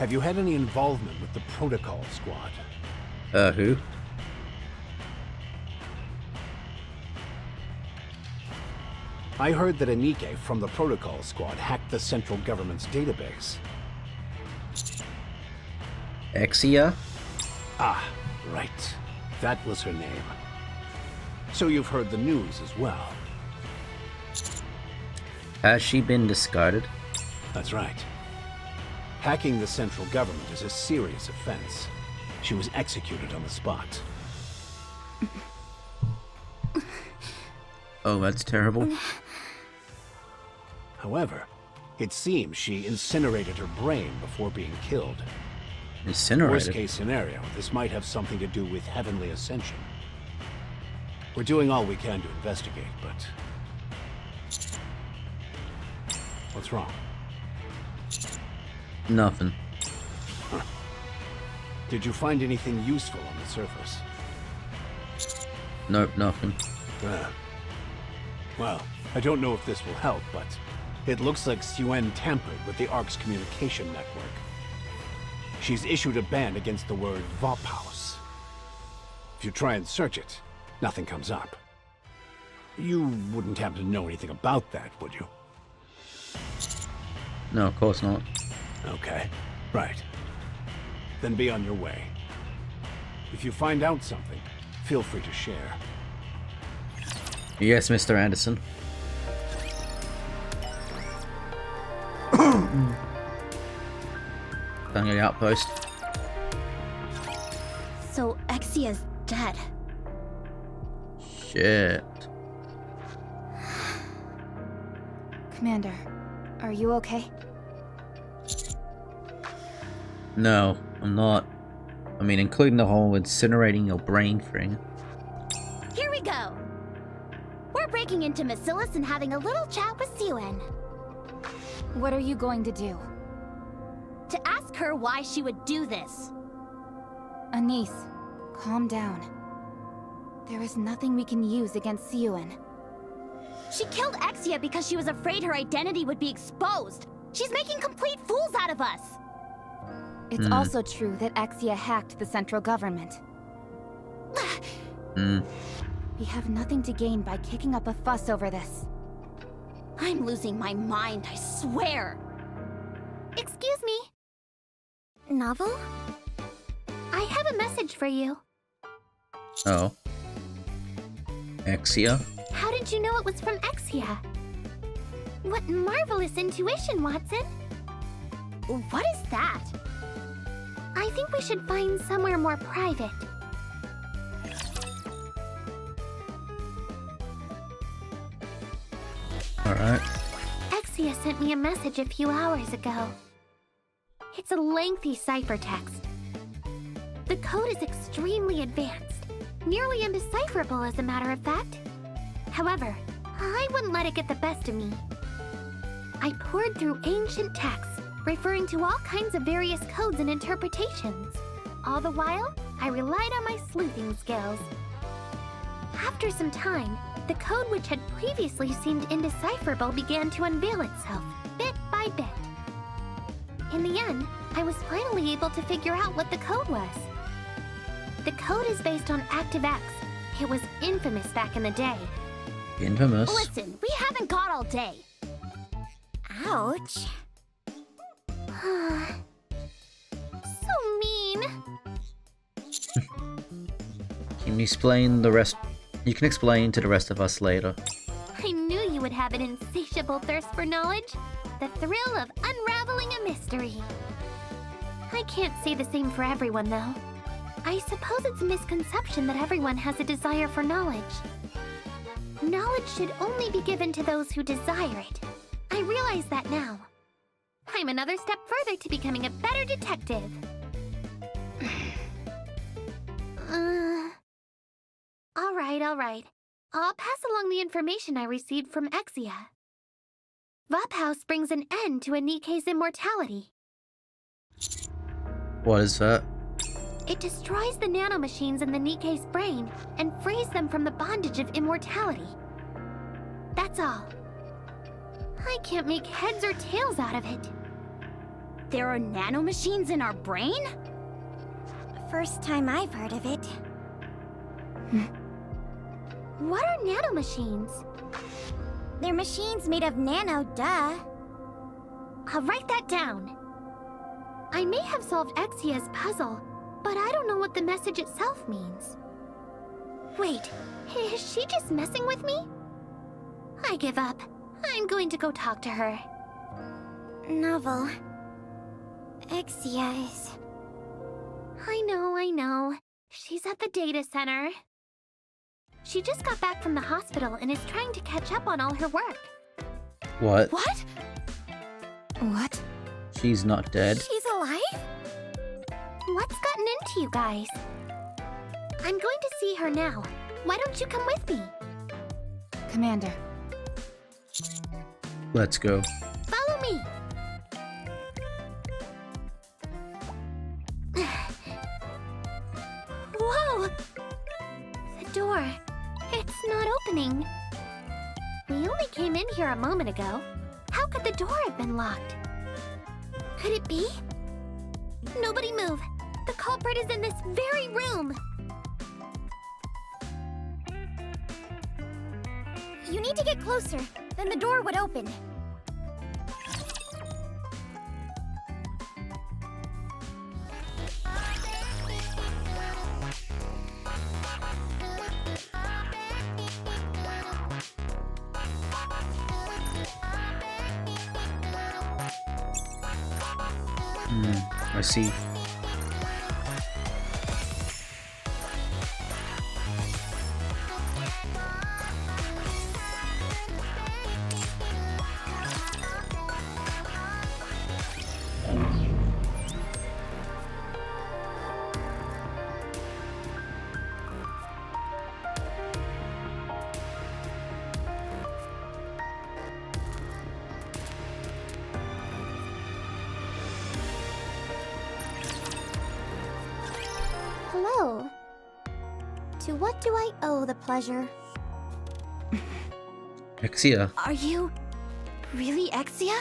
Have you had any involvement with the Protocol Squad? Who? I heard that a Nikke from the Protocol Squad hacked the central government's database. Exia? Ah, right. That was her name. So you've heard the news as well. Has she been discarded? That's right. Hacking the central government is a serious offense. She was executed on the spot. Oh, that's terrible. However, it seems she incinerated her brain before being killed. Incinerated? Worst case scenario, this might have something to do with Heavenly Ascension. We're doing all we can to investigate, but... What's wrong? Nothing. Huh. Did you find anything useful on the surface? Nope, nothing. Well, I don't know if this will help, but it looks like Suen tampered with the Ark's communication network. She's issued a ban against the word Vophaus. If you try and search it, nothing comes up. You wouldn't happen to know anything about that, would you? No, of course not. Okay, right. Then be on your way. If you find out something, feel free to share. Yes, Mr. Anderson. Daniel outpost. So Exia's dead. Shit. Commander, are you okay? No, I'm not. I mean, including the whole incinerating your brain thing. Here we go. We're breaking into Macilis and having a little chat with Suen. What are you going to do? To ask her why she would do this. Anise, calm down. There is nothing we can use against Suen. She killed Exia because she was afraid her identity would be exposed. She's making complete fools out of us. It's also true that Exia hacked the central government. We have nothing to gain by kicking up a fuss over this. I'm losing my mind, I swear. Excuse me. Novel? I have a message for you. Oh. Exia? How did you know it was from Exia? What marvelous intuition, Watson. What is that? I think we should find somewhere more private. Alright. Exia sent me a message a few hours ago. It's a lengthy ciphertext. The code is extremely advanced, nearly undecipherable as a matter of fact. However, I wouldn't let it get the best of me. I poured through ancient texts, referring to all kinds of various codes and interpretations. All the while, I relied on my sleuthing skills. After some time, the code which had previously seemed indecipherable began to unveil itself, bit by bit. In the end, I was finally able to figure out what the code was. The code is based on ActiveX. It was infamous back in the day. Infamous? Listen, we haven't got all day. Ouch. So mean. Can you explain the rest? You can explain to the rest of us later. I knew you would have an insatiable thirst for knowledge. The thrill of unraveling a mystery. I can't say the same for everyone, though. I suppose it's a misconception that everyone has a desire for knowledge. Knowledge should only be given to those who desire it. I realize that now. I'm another step further to becoming a better detective. All right. I'll pass along the information I received from Exia. Vophaus brings an end to a Nikke's immortality. What is that? It destroys the nanomachines in the Nikke's brain and frees them from the bondage of immortality. That's all. I can't make heads or tails out of it. There are nanomachines in our brain? First time I've heard of it. What are nanomachines? They're machines made of nano, duh. I'll write that down. I may have solved Exia's puzzle, but I don't know what the message itself means. Wait, is she just messing with me? I give up. I'm going to go talk to her. Novel. Exia is... I know. She's at the data center. She just got back from the hospital and is trying to catch up on all her work. What? What? What? She's not dead. She's alive? What's gotten into you guys? I'm going to see her now. Why don't you come with me? Commander. Let's go. Follow me. Whoa! The door. It's not opening. We only came in here a moment ago. How could the door have been locked? Could it be? Nobody move. The culprit is in this very room. You need to get closer, then the door would open. I see. Hello. To what do I owe the pleasure? Exia. Are you really Exia?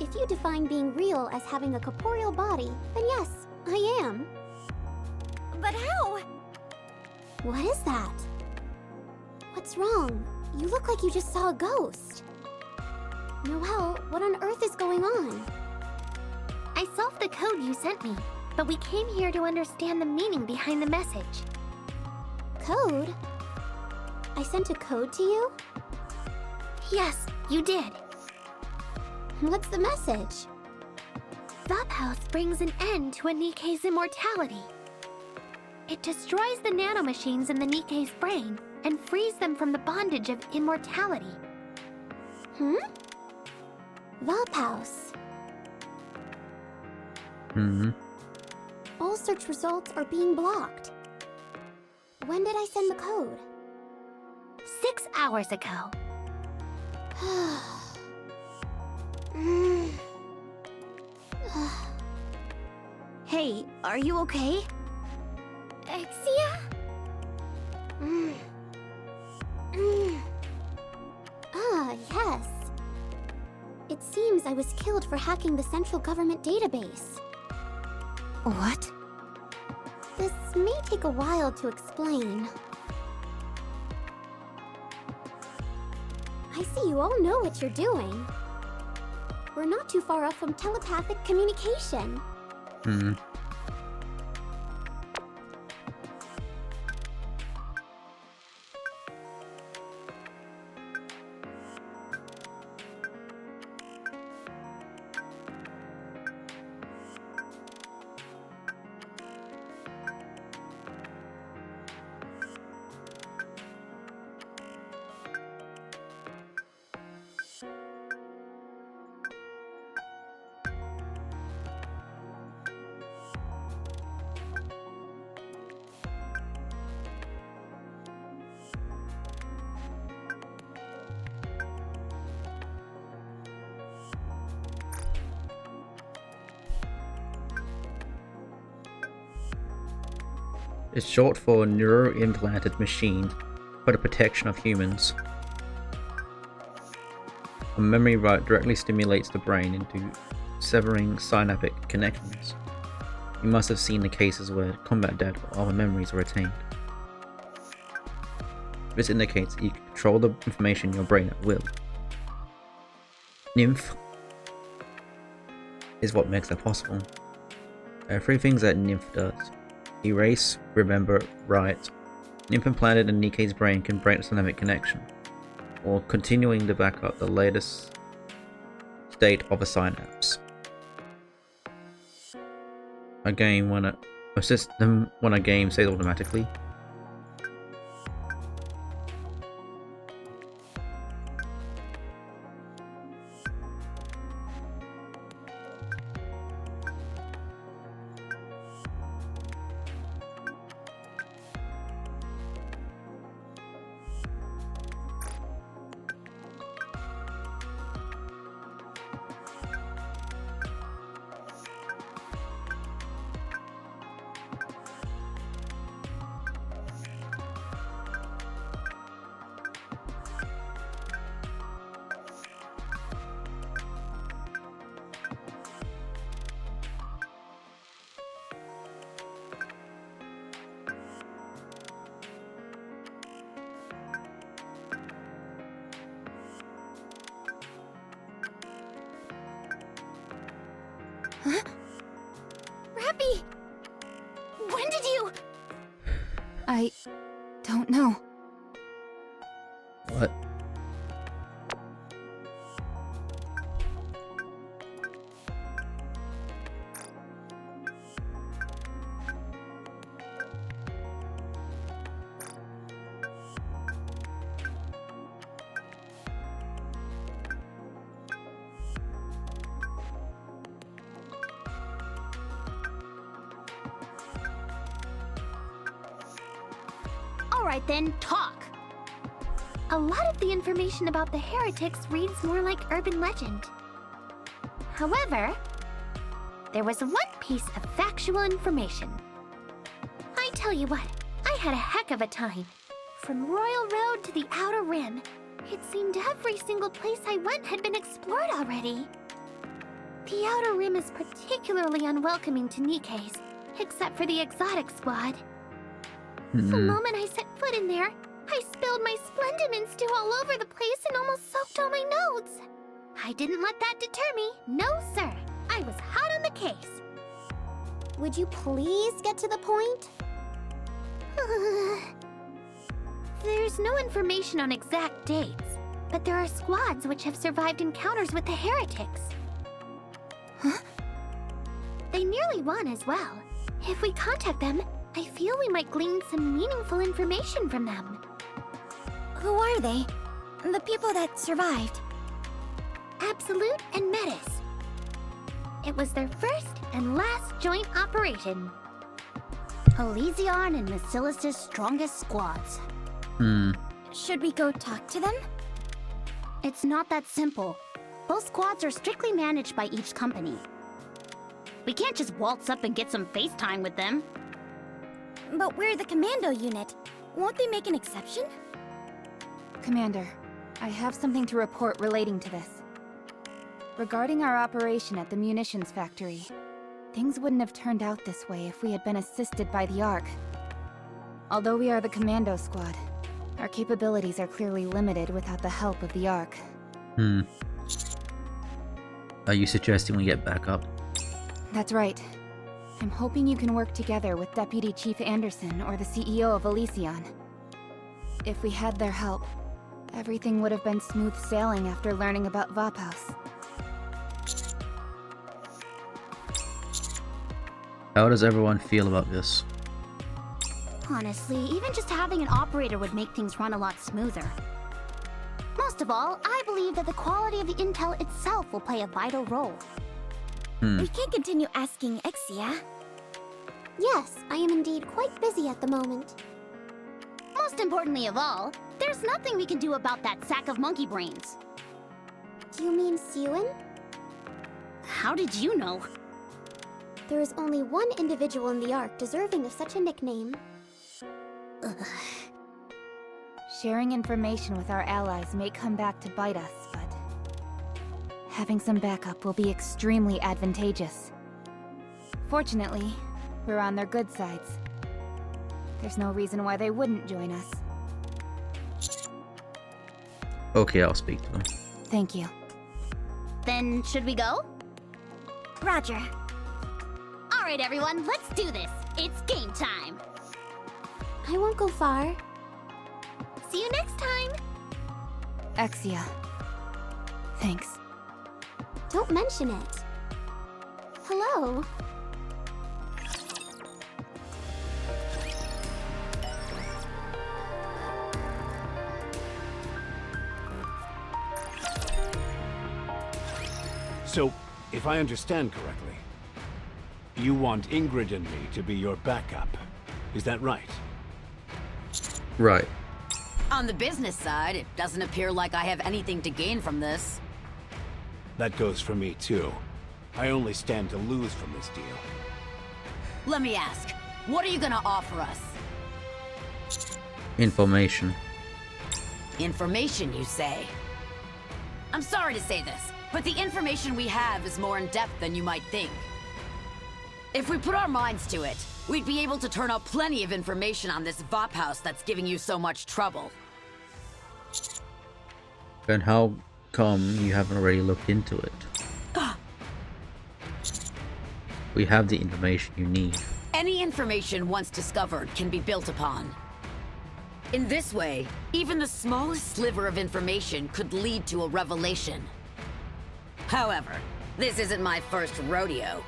If you define being real as having a corporeal body, then yes, I am. But how? What is that? What's wrong? You look like you just saw a ghost. Noelle, what on earth is going on? I solved the code you sent me, but we came here to understand the meaning behind the message. Code? I sent a code to you? Yes, you did. What's the message? Vapouse brings an end to a Nikke's immortality. It destroys the nanomachines in the Nikke's brain and frees them from the bondage of immortality. Vapouse. All search results are being blocked. When did I send the code? 6 hours ago. Hey, are you okay? Exia? Yes. It seems I was killed for hacking the central government database. What? This may take a while to explain. I see you all know what you're doing. We're not too far off from telepathic communication. It's short for neuro-implanted machine for the protection of humans. A memory right directly stimulates the brain into severing synaptic connections. You must have seen the cases where combat data or other memories are retained. This indicates that you can control the information in your brain at will. Nymph is what makes that possible. There are 3 things that Nymph does. Erase, remember, write. Nymph implanted in Nikke's brain can break the synaptic connection, or continuing to back up the latest state of a synapse. A system when a game saves automatically. Huh? Rappy! When did you... I don't know. What? Alright then, talk! A lot of the information about the heretics reads more like urban legend. However, there was one piece of factual information. I tell you what, I had a heck of a time. From Royal Road to the Outer Rim, it seemed every single place I went had been explored already. The Outer Rim is particularly unwelcoming to Nikke's, except for the exotic squad. The moment I set foot in there, I spilled my Splendimint stew all over the place and almost soaked all my notes. I didn't let that deter me. No, sir. I was hot on the case. Would you please get to the point? There's no information on exact dates, but there are squads which have survived encounters with the heretics. Huh? They nearly won as well. If we contact them, I feel we might glean some meaningful information from them. Who are they? The people that survived? Absolute and Metis. It was their first and last joint operation. Elysion and Basilis's strongest squads. Should we go talk to them? It's not that simple. Both squads are strictly managed by each company. We can't just waltz up and get some FaceTime with them. But we're the commando unit. Won't they make an exception? Commander, I have something to report relating to this. Regarding our operation at the munitions factory, things wouldn't have turned out this way if we had been assisted by the Ark. Although we are the commando squad, our capabilities are clearly limited without the help of the Ark. Are you suggesting we get backup? That's right. I'm hoping you can work together with Deputy Chief Anderson or the CEO of Elysion. If we had their help, everything would have been smooth sailing after learning about Vaphaus. How does everyone feel about this? Honestly, even just having an operator would make things run a lot smoother. Most of all, I believe that the quality of the intel itself will play a vital role. We can't continue asking Exia. Yes, I am indeed quite busy at the moment. Most importantly of all, there's nothing we can do about that sack of monkey brains. Do you mean Siyuen? How did you know? There is only one individual in the Ark deserving of such a nickname. Sharing information with our allies may come back to bite us, but Having some backup will be extremely advantageous. Fortunately, we're on their good sides. There's no reason why they wouldn't join us. Okay, I'll speak to them. Thank you. Then, should we go? Roger. Alright, everyone, let's do this. It's game time. I won't go far. See you next time. Exia. Thanks. Don't mention it. Hello. So, if I understand correctly, you want Ingrid and me to be your backup. Is that right? Right. On the business side, it doesn't appear like I have anything to gain from this. That goes for me too. I only stand to lose from this deal. Let me ask, what are you gonna offer us? Information. Information, you say? I'm sorry to say this, but the information we have is more in-depth than you might think. If we put our minds to it, we'd be able to turn up plenty of information on this VOP house that's giving you so much trouble. Then how come you haven't already looked into it? We have the information you need. Any information once discovered can be built upon. In this way, even the smallest sliver of information could lead to a revelation. However, this isn't my first rodeo.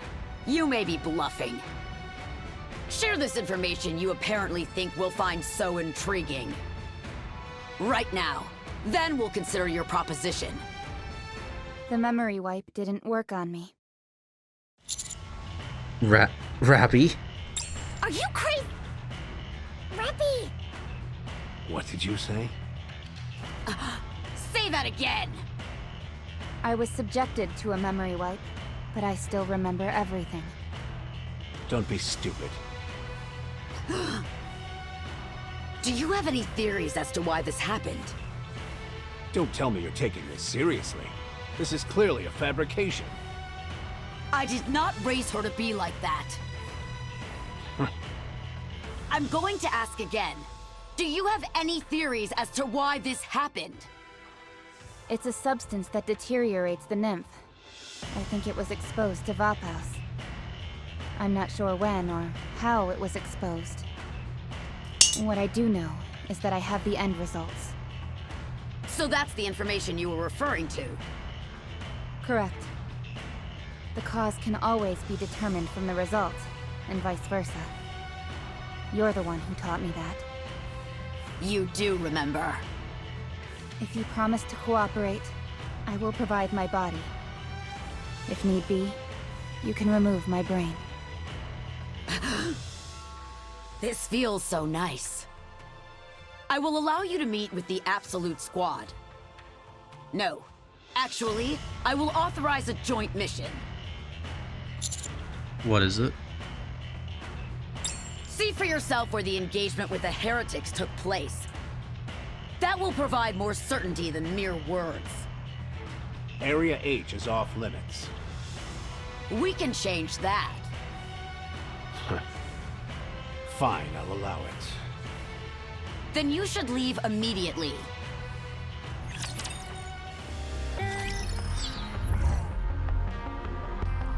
You may be bluffing. Share this information you apparently think we'll find so intriguing. Right now. Then we'll consider your proposition. The memory wipe didn't work on me. Rabby? Are you crazy? Rappy! What did you say? Say that again! I was subjected to a memory wipe, but I still remember everything. Don't be stupid. Do you have any theories as to why this happened? Don't tell me you're taking this seriously. This is clearly a fabrication. I did not raise her to be like that. I'm going to ask again. Do you have any theories as to why this happened? It's a substance that deteriorates the nymph. I think it was exposed to VOP house. I'm not sure when or how it was exposed. What I do know is that I have the end results. So that's the information you were referring to? Correct. The cause can always be determined from the result, and vice versa. You're the one who taught me that. You do remember. If you promise to cooperate, I will provide my body. If need be, you can remove my brain. This feels so nice. I will allow you to meet with the Absolute Squad. No. Actually, I will authorize a joint mission. What is it? See for yourself where the engagement with the heretics took place. That will provide more certainty than mere words. Area H is off limits. We can change that. Fine, I'll allow it. Then you should leave immediately.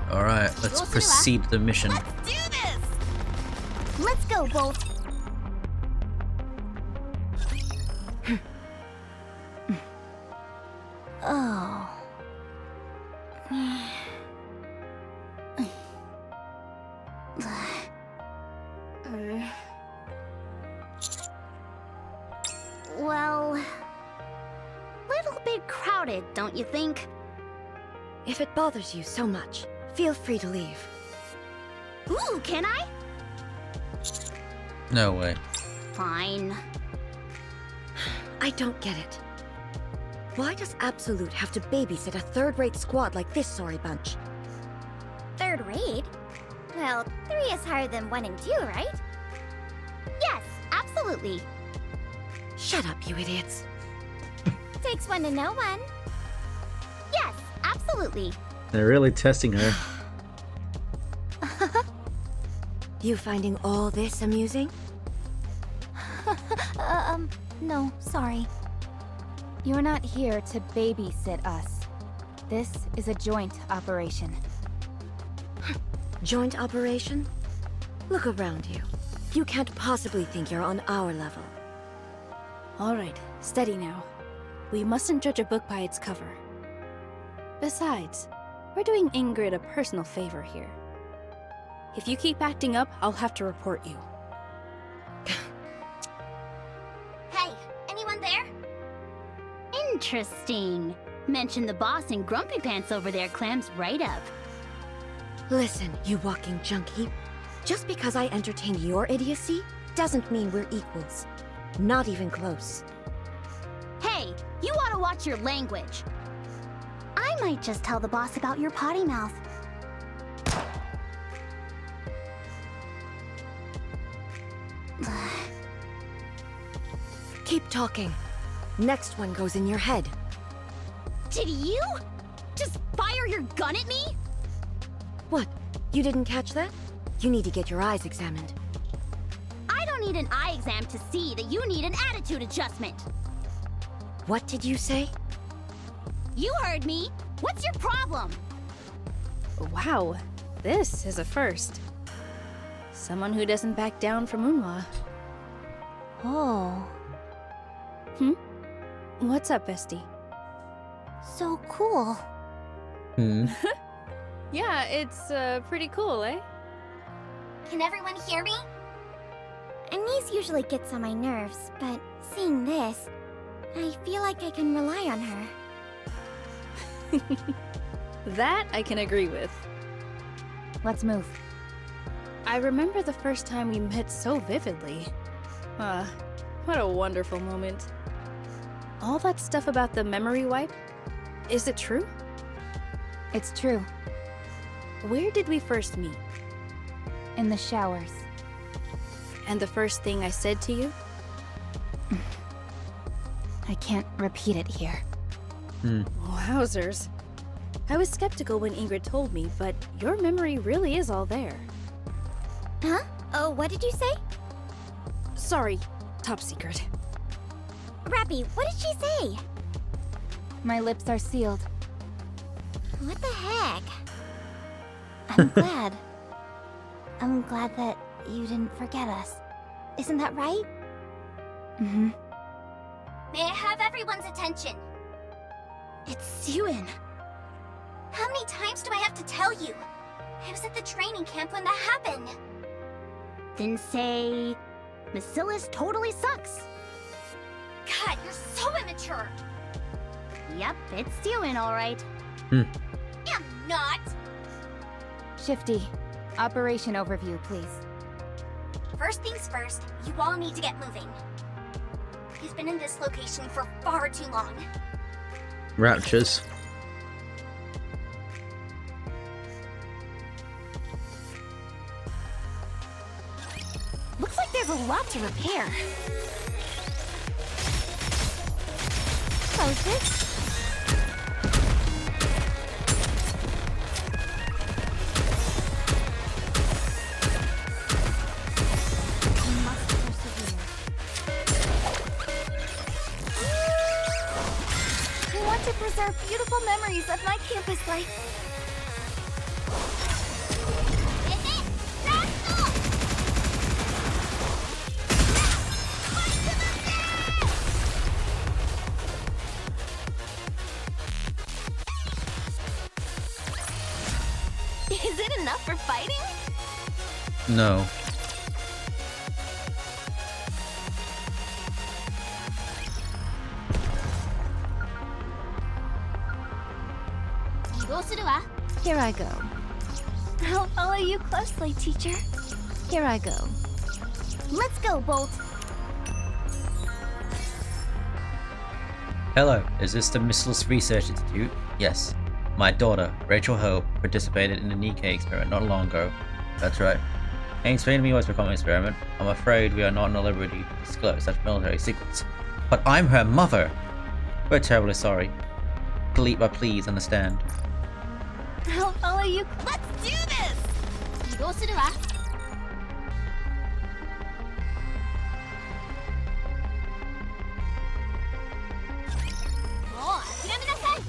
Alright, let's proceed to the mission. Let's do this! Let's go, Bolt. Oh. Well, little bit crowded, don't you think? If it bothers you so much, feel free to leave. Ooh, can I? No way. Fine. I don't get it. Why does Absolute have to babysit a third-rate squad like this sorry bunch? Third rate? Well, 3 is higher than 1 and 2, right? Yes, absolutely. Shut up, you idiots. Takes 1 to know 1. Yes, absolutely. They're really testing her. You finding all this amusing? No, sorry. You're not here to babysit us. This is a joint operation. Joint operation? Look around you. You can't possibly think you're on our level. Alright, steady now. We mustn't judge a book by its cover. Besides, we're doing Ingrid a personal favor here. If you keep acting up, I'll have to report you. Hey, anyone there? Interesting. Mention the boss and Grumpy Pants over there clams right up. Listen, you walking junk heap. Just because I entertain your idiocy doesn't mean we're equals. Not even close. Hey, you ought to watch your language. I might just tell the boss about your potty mouth. Keep talking. Next one goes in your head. Did you just fire your gun at me? What? You didn't catch that? You need to get your eyes examined. I don't need an eye exam to see that you need an attitude adjustment. What did you say? You heard me. What's your problem? Wow, this is a first. Someone who doesn't back down from Unwa. Oh, What's up, bestie? so cool. Yeah, it's pretty cool, eh? Can everyone hear me? Anise usually gets on my nerves, but seeing this, I feel like I can rely on her. That I can agree with. Let's move. I remember the first time we met so vividly. What a wonderful moment. All that stuff about the memory wipe, is it true? It's true. Where did we first meet? In the showers. And the first thing I said to you? I can't repeat it here. Wowzers. I was skeptical when Ingrid told me, but your memory really is all there. Huh? Oh, what did you say? Sorry, top secret. Rappy, what did she say? My lips are sealed. What the heck? I'm glad. I'm glad that you didn't forget us. Isn't that right? Mm-hmm. May I have everyone's attention? It's Sewin. How many times do I have to tell you? I was at the training camp when that happened. Then say, Bacillus totally sucks. God, you're so immature. Yep, it's Sewin, all right. I'm not. Shifty, operation overview, please. First things first, you all need to get moving. He's been in this location for far too long. Raptures. Looks like there's a lot to repair. Close this. We must persevere. I want to preserve beautiful memories of my campus life. Is it enough for fighting? No. Here I go. I'll follow you closely, teacher. Here I go. Let's go, Bolt. Hello, is this the Missilus Research Institute? Yes. My daughter, Rachel Hope, participated in the Nikke experiment not long ago. That's right. Explain to me what's become of the experiment. I'm afraid we are not in liberty to disclose such military secrets. But I'm her mother! We're terribly sorry. Please understand. I'll follow you. Let's do this! 移動するわ。もう諦めなさい。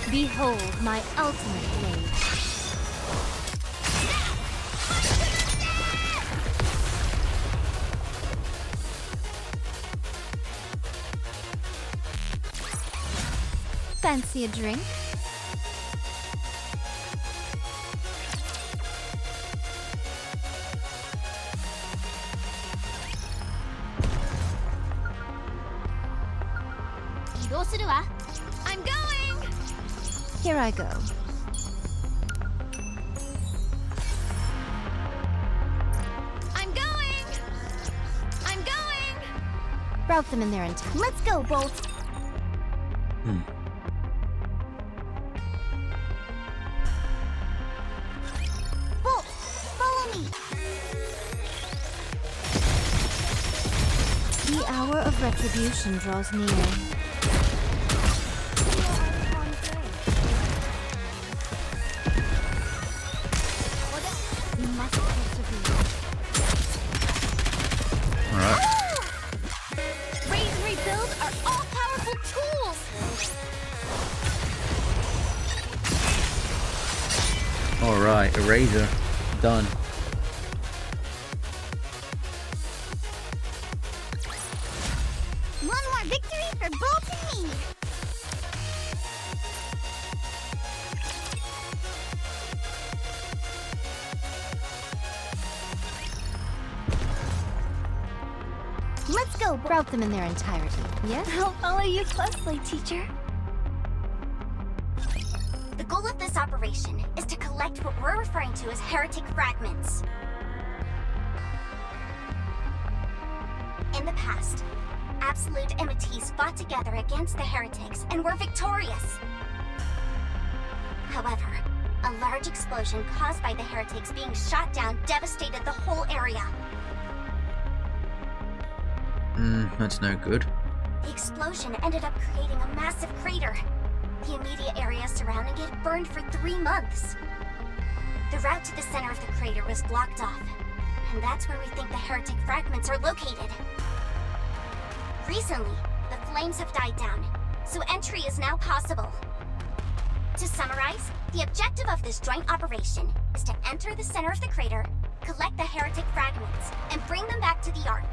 Behold my ultimate blade. Fancy a drink? I'm going! Here I go. I'm going! I'm going! Route them in their intent. Let's go, Bolt! Bolt, follow me! The hour of retribution draws near. Alright, Eraser. Done. One more victory for Bolt and me! Let's go! Route them in their entirety. Yeah? I'll follow you closely, teacher. The goal of this operation is to collect what we're referring to as heretic fragments. In the past, Absolute and Matisse fought together against the heretics and were victorious. However, a large explosion caused by the heretics being shot down devastated the whole area. That's no good. The explosion ended up creating a massive crater. The immediate area surrounding it burned for 3 months. The route to the center of the crater was blocked off, and that's where we think the heretic fragments are located. Recently, the flames have died down, so entry is now possible. To summarize, the objective of this joint operation is to enter the center of the crater, collect the heretic fragments, and bring them back to the Ark.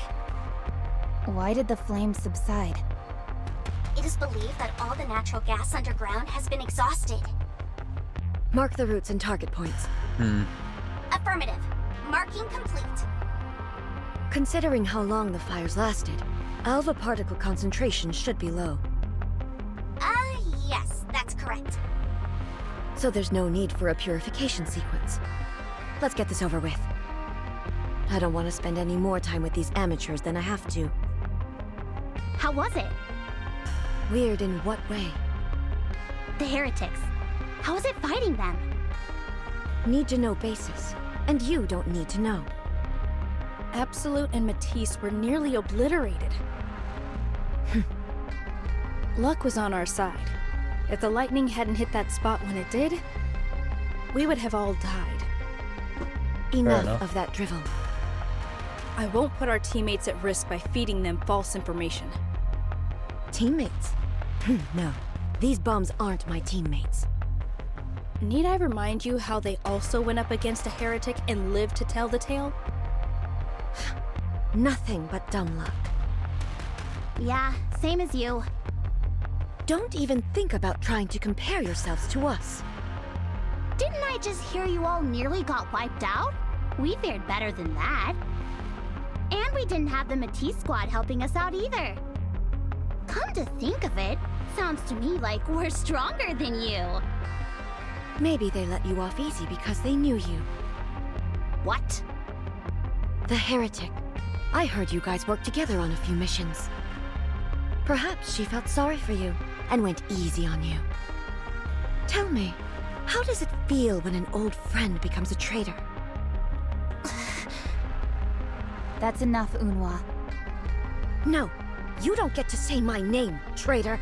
Why did the flames subside? It is believed that all the natural gas underground has been exhausted. Mark the routes and target points. Affirmative. Marking complete. Considering how long the fires lasted, alpha particle concentration should be low. Yes, that's correct. So there's no need for a purification sequence. Let's get this over with. I don't want to spend any more time with these amateurs than I have to. How was it? Weird in what way? The heretics. How was it fighting them? Need to know basis. And you don't need to know. Absolute and Matisse were nearly obliterated. Luck was on our side. If the lightning hadn't hit that spot when it did, we would have all died. Enough of that drivel. I won't put our teammates at risk by feeding them false information. Teammates? No, these bums aren't my teammates. Need I remind you how they also went up against a heretic and lived to tell the tale? Nothing but dumb luck. Yeah, same as you. Don't even think about trying to compare yourselves to us. Didn't I just hear you all nearly got wiped out? We fared better than that. And we didn't have the Matisse squad helping us out either. Come to think of it, sounds to me like we're stronger than you. Maybe they let you off easy because they knew you. What? The heretic. I heard you guys worked together on a few missions. Perhaps she felt sorry for you and went easy on you. Tell me, how does it feel when an old friend becomes a traitor? That's enough, Unhwa. No, you don't get to say my name, traitor.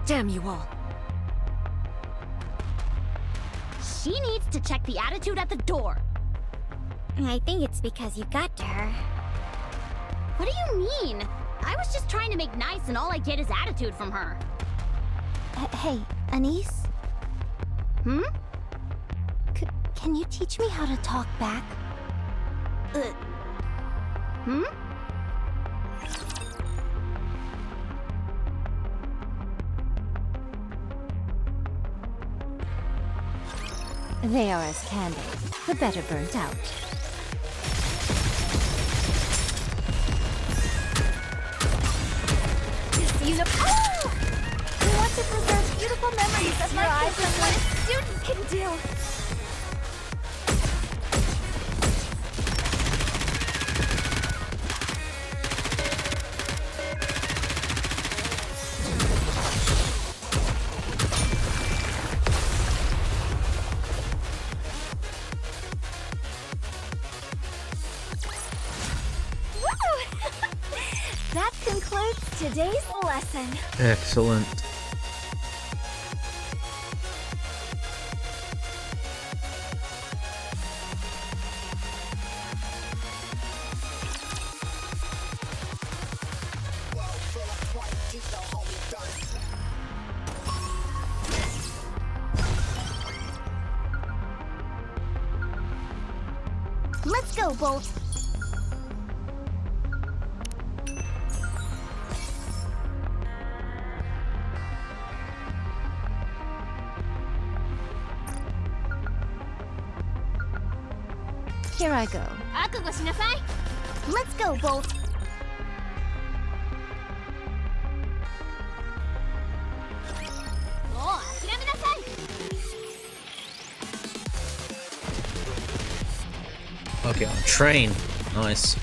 Damn you all. She needs to check the attitude at the door. I think it's because you got to her. What do you mean? I was just trying to make nice and all I get is attitude from her. Hey, Anise? Hmm? Can you teach me how to talk back? Hmm? They are as candles, the better burnt out. Oh! We want to preserve beautiful memories of my eyes of what a student can do. That concludes today's lesson. Excellent. Let's go, Bolt. Here I go. Let's go, Bolt. Okay, on train. Nice.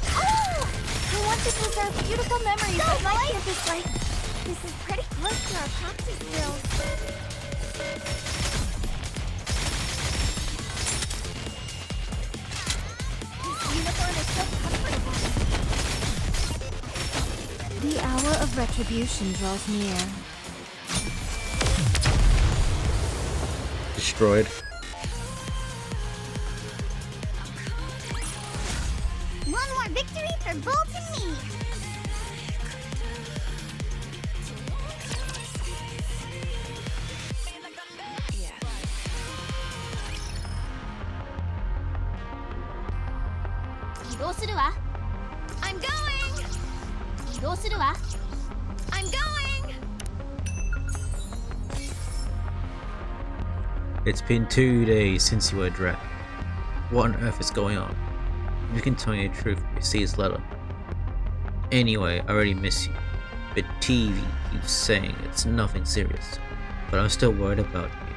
I want to preserve beautiful memories of my campus life. This is pretty close to our practice drills. This uniform is so comfortable. The hour of retribution draws near. Destroyed. One more victory for Bolt and me. I'm going. I'm going. It's been 2 days since you were drafted. What on earth is going on? You can tell me the truth when you see his letter. Anyway, I already miss you. But TV keeps saying it's nothing serious. But I'm still worried about you.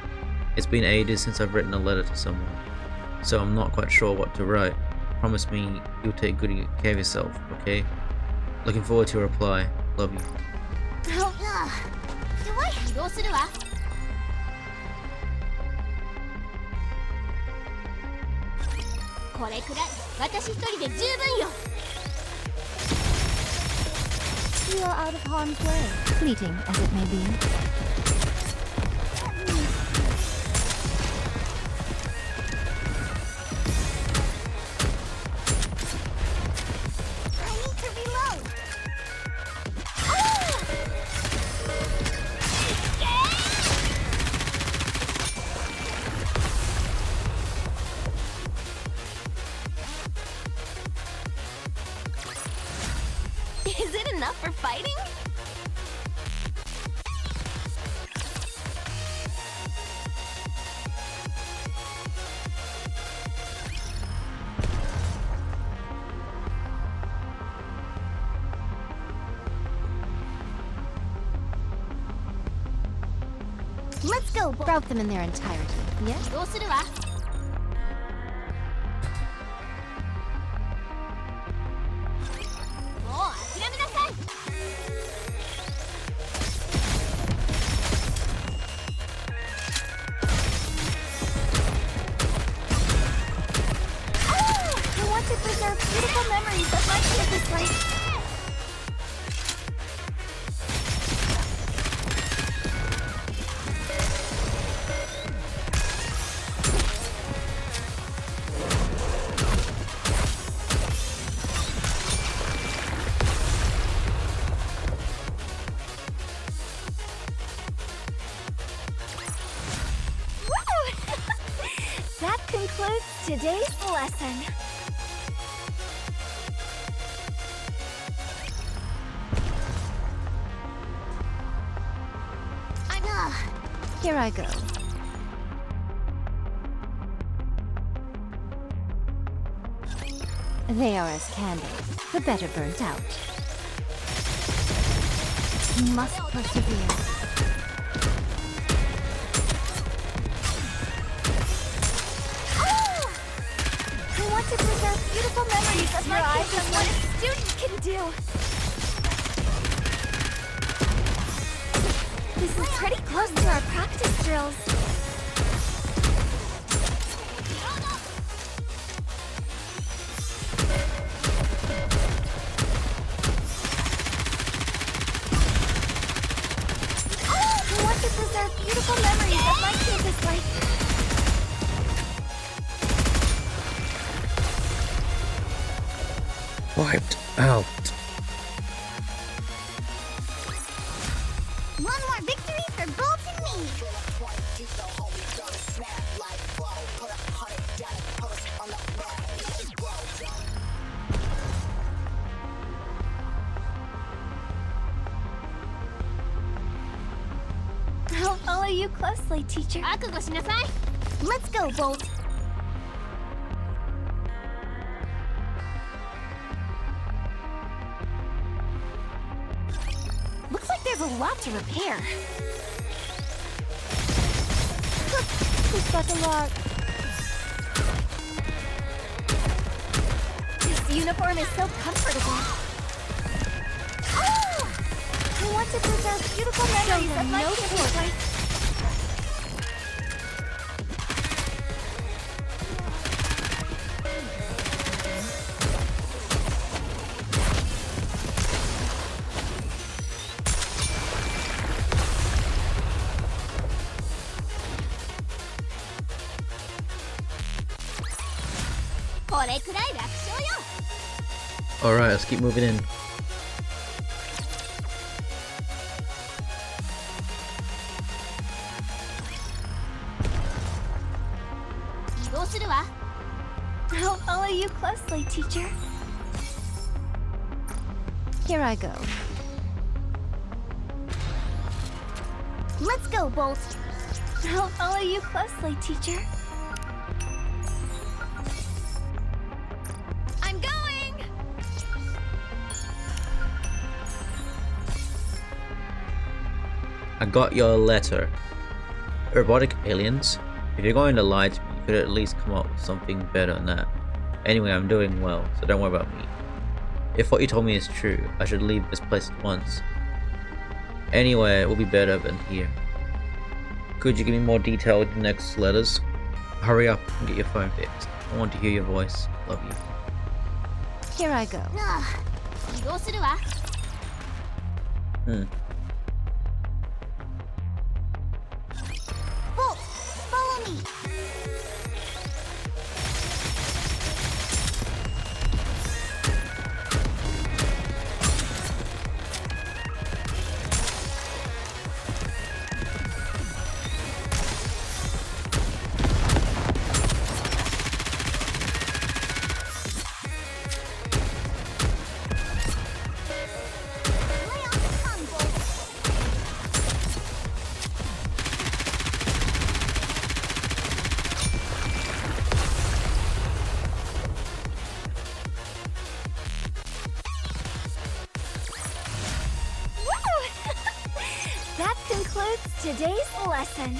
It's been ages since I've written a letter to someone. So I'm not quite sure what to write. Promise me you'll take good care of yourself, okay? Looking forward to your reply. Love you. Do I? 移動するわ。これくらい私一人で十分よ。You are out of harm's way, fleeting as it may be. I need to reload. Is it enough for fighting? Let's go, Bolt. Route them in their entirety, yeah? どうするわ もう諦めなさい I want to preserve beautiful memories of my campus life. That concludes today's lesson. Here I go. They are as candles, the better burnt out. You must persevere. I want to preserve beautiful memories of my campus life. What a student can do. This is pretty close to our practice drills. I want to preserve beautiful memories of my campus life. Wiped out. One more victory for Bolt and me. I'll follow you closely, teacher. 覚悟しなさい Let's go, Bolt. Looks like there's a lot to repair. We've got a lot. This uniform is so comfortable. I want to preserve beautiful memories of my campus life. Alright, let's keep moving in. I'll follow you closely, teacher. Here I go. Let's go, Bolt. I'll follow you closely, teacher. I'm going. I got your letter. Robotic aliens? If you're going to lie to me, you could at least come up with something better than that. Anyway, I'm doing well, so don't worry about me. If what you told me is true, I should leave this place at once. Anyway, it will be better than here. Could you give me more detail in the next letters? Hurry up and get your phone fixed. I want to hear your voice. Love you. Here I go. 移動するわ Bolt, follow me. Lay off the tongue, Bolt. Today's lesson.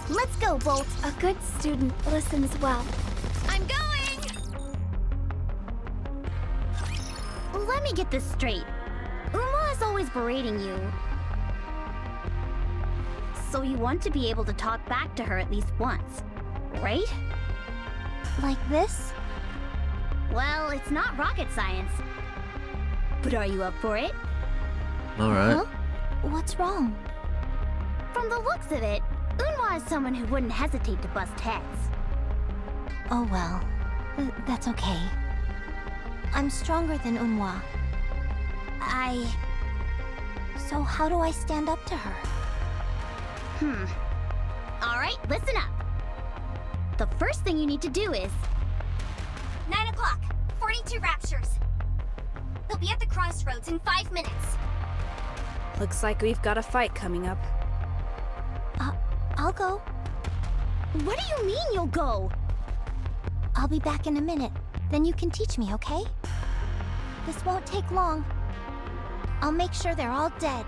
Let's go, Bolt. A good student listens well. I'm going! Let me get this straight. Uma is always berating you. So you want to be able to talk back to her at least once, right? Like this? Well, it's not rocket science. But are you up for it? Alright. Huh? What's wrong? From the looks of it, Unhwa is someone who wouldn't hesitate to bust heads. Oh well. That's okay. I'm stronger than Unhwa. So how do I stand up to her? Alright, listen up. The first thing you need to do is... 9 o'clock. 42 raptures. They'll be at the crossroads in 5 minutes. Looks like we've got a fight coming up. I'll go. What do you mean you'll go? I'll be back in a minute. Then you can teach me, okay? This won't take long. I'll make sure they're all dead.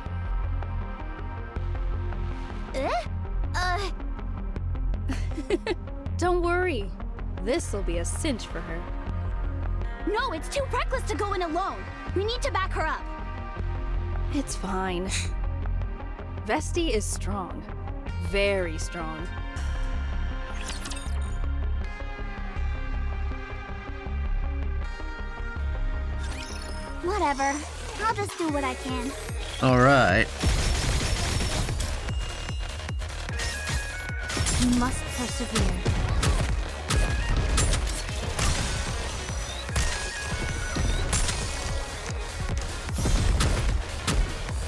Don't worry. This'll be a cinch for her. No, it's too reckless to go in alone. We need to back her up. It's fine. Vesti is strong. Very strong. Whatever. I'll just do what I can. Alright. You must persevere.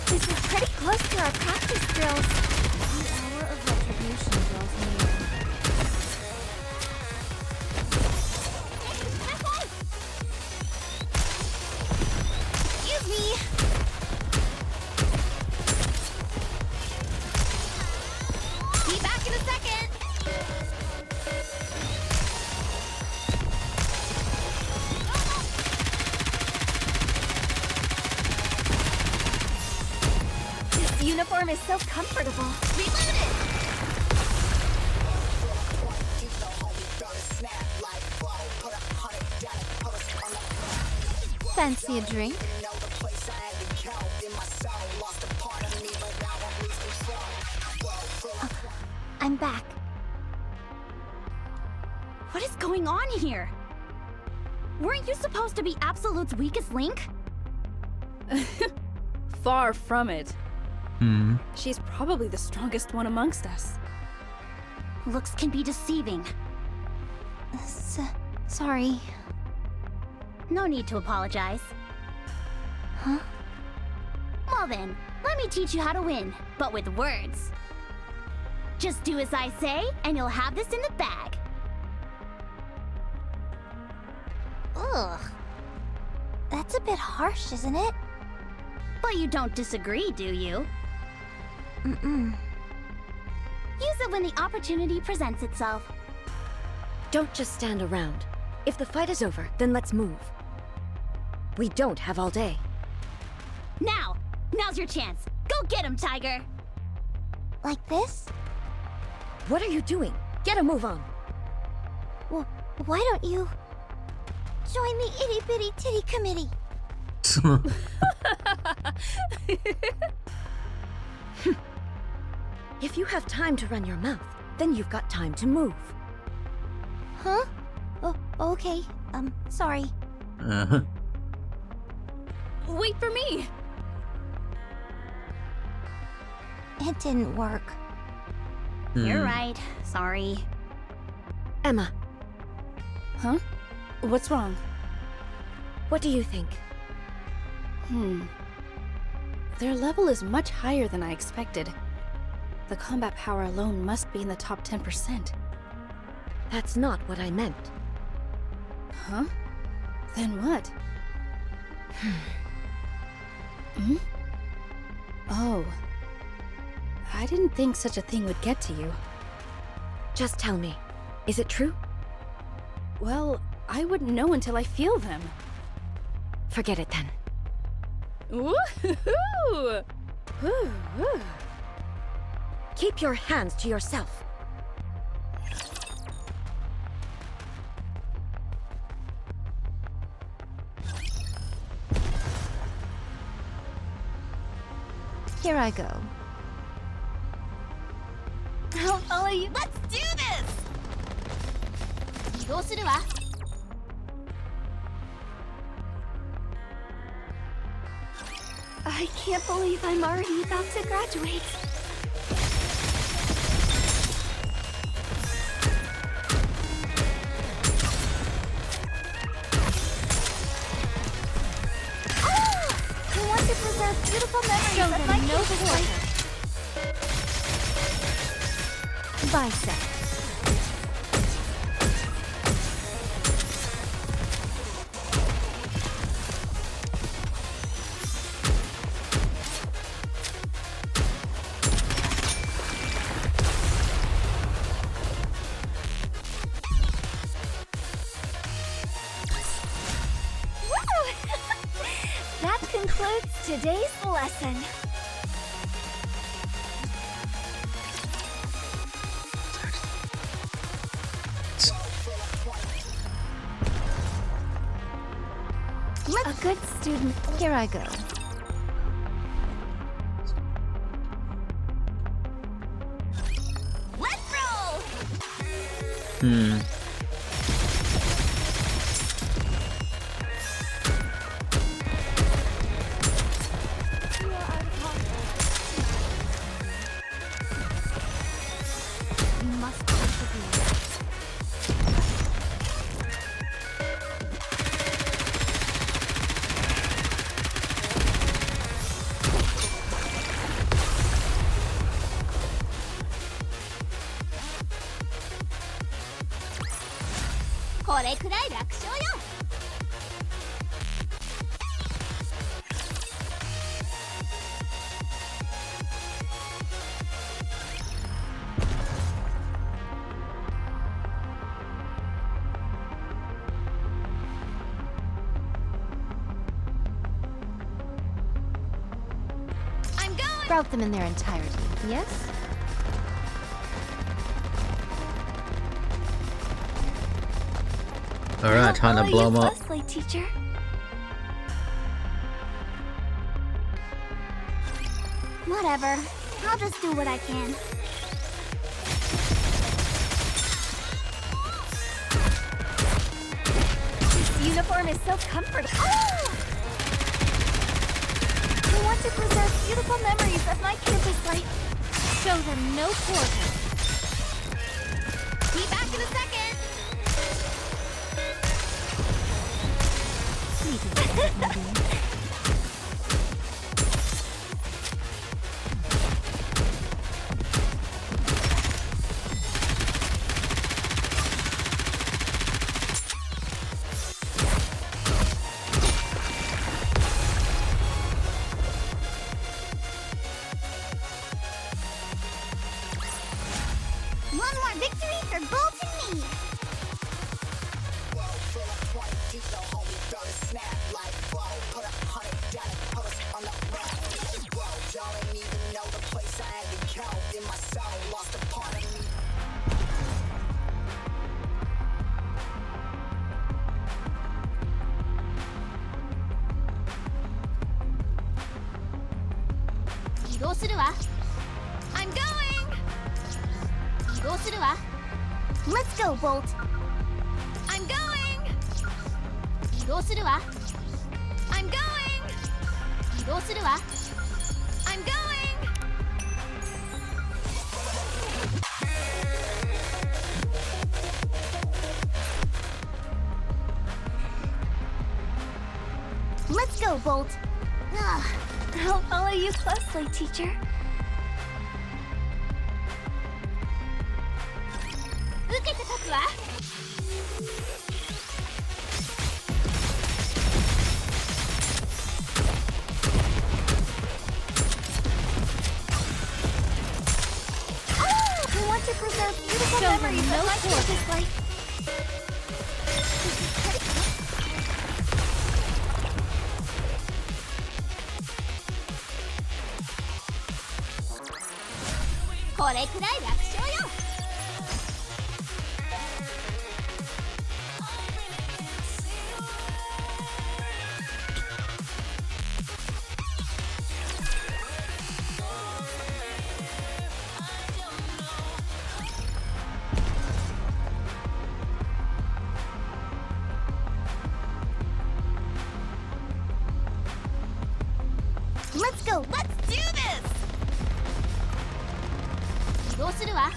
This is pretty close to our practice drills. The hour of retribution draws near. Excuse me. Be back in a second. This uniform is so comfortable. Reload it. Fancy a drink? I'm back. What is going on here? Weren't you supposed to be Absolute's weakest link? Far from it. Hmm. She's probably the strongest one amongst us. Looks can be deceiving. Sorry. No need to apologize. Huh? Well then, let me teach you how to win, but with words. Just do as I say, and you'll have this in the bag. Ugh. That's a bit harsh, isn't it? But you don't disagree, do you? Mm-mm. Use it when the opportunity presents itself. Don't just stand around. If the fight is over, then let's move. We don't have all day. Now's your chance. Go get him, Tiger. Like this? What are you doing? Get a move on. Well, why don't you join the itty bitty titty committee? If you have time to run your mouth, then you've got time to move. Huh? Oh, okay. Sorry. Uh-huh. Wait for me! It didn't work. You're right. Sorry. Emma, Huh? What's wrong? what do you think? Their level is much higher than I expected. The combat power alone must be in the top 10%. That's not what I meant. Huh? Then what? Hmm? Oh. I didn't think such a thing would get to you. Just tell me, is it true? Well, I wouldn't know until I feel them. Forget it then. Woohoo! Woo-hoo. Keep your hands to yourself. Here I go. I'll follow you. Let's do this! 移動するわ。I can't believe I'm already about to graduate. I want to preserve beautiful memories of my campus life. Bicep. That concludes today's lesson. A good student. Here I go. Let's roll! You must persevere. Sprout them in their entirety, yes? Alright, time to blow them up. Closely, teacher. Whatever. I'll just do what I can. This uniform is so comfortable. Oh! I want to preserve beautiful memories of my campus life. Show them no quarter. Be back in a second. One more victory for Bolt and me! I'm going! Let's go, Bolt! I'm going! I'm going! I'm going! Let's go, Bolt! I'll follow you closely, teacher. memories of my previous life. Let's go! Let's do this! 移動するわ。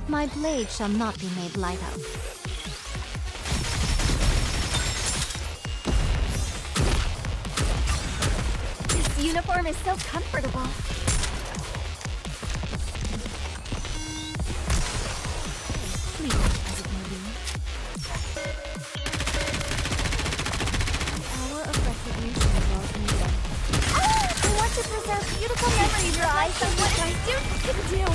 My blade shall not be made light of. This uniform is so comfortable. To preserve beautiful memories of life and what my students can do.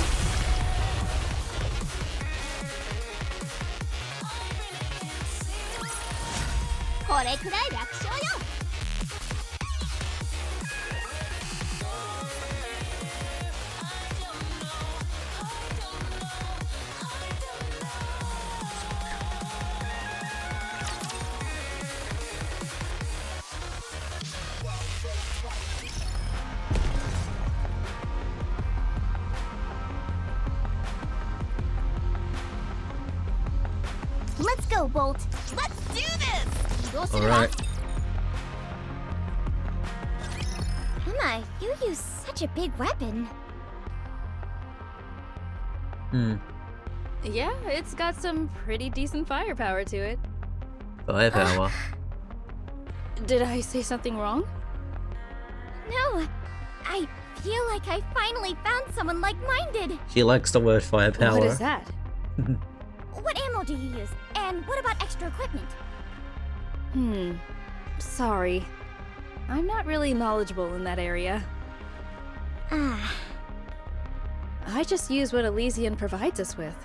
Let's go, Bolt. Let's do this! Alright. Emma, you use such a big weapon. Yeah, it's got some pretty decent firepower to it. Firepower. Did I say something wrong? No, I feel like I finally found someone like-minded. She likes the word firepower. What is that? What ammo do you use? And what about extra equipment? Sorry. I'm not really knowledgeable in that area. Ah. I just use what Elysian provides us with.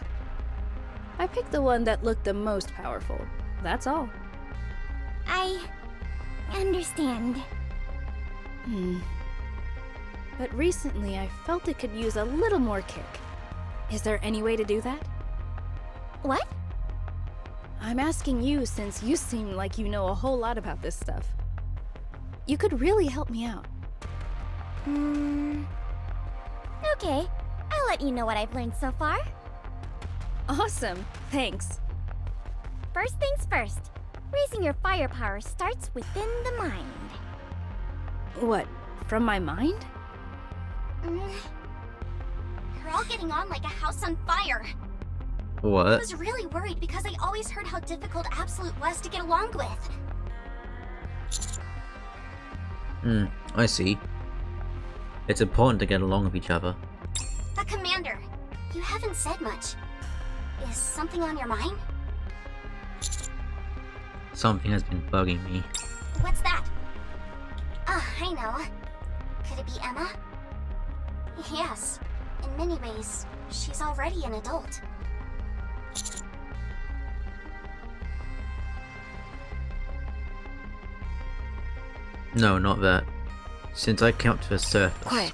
I picked the one that looked the most powerful. That's all. I understand. But recently I felt it could use a little more kick. Is there any way to do that? What? I'm asking you since you seem like you know a whole lot about this stuff. You could really help me out. Okay. I'll let you know what I've learned so far. Awesome. Thanks. First things first. Raising your firepower starts within the mind. What? From my mind? You're all getting on like a house on fire. I What? was really worried because I always heard how difficult Absolute was to get along with. I see. It's important to get along with each other. But Commander, you haven't said much. Is something on your mind? Something has been bugging me. What's that? Ah, I know. Could it be Emma? Yes. In many ways, she's already an adult. No, not that. Since I count to the surface. Quiet.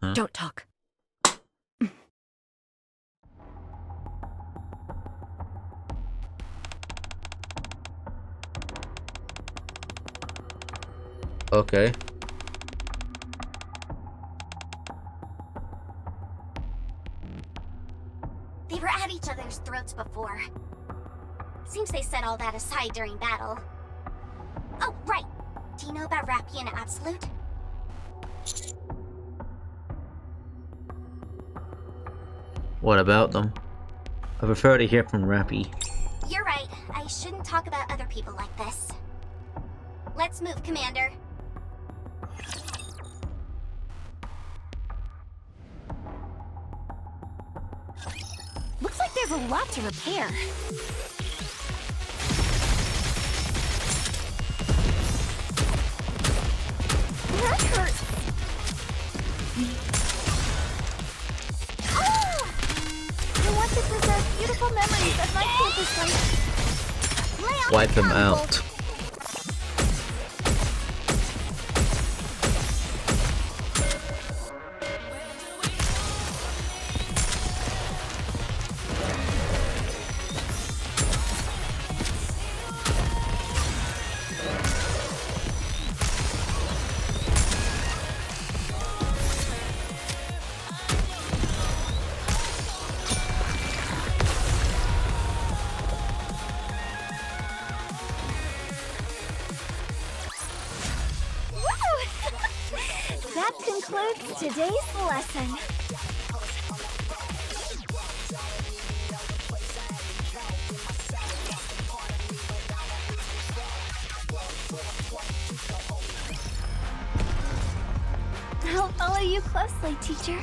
Huh? Don't talk. Okay. They were at each other's throats before. Seems they set all that aside during battle. Oh, right! Do you know about Rappy and Absolute? What about them? I prefer to hear from Rappy. You're right. I shouldn't talk about other people like this. Let's move, Commander. Looks like there's a lot to repair. That hurts. memories of my campus life. Lay off Wipe the them tongue, out. That concludes today's lesson. I'll follow you closely, teacher.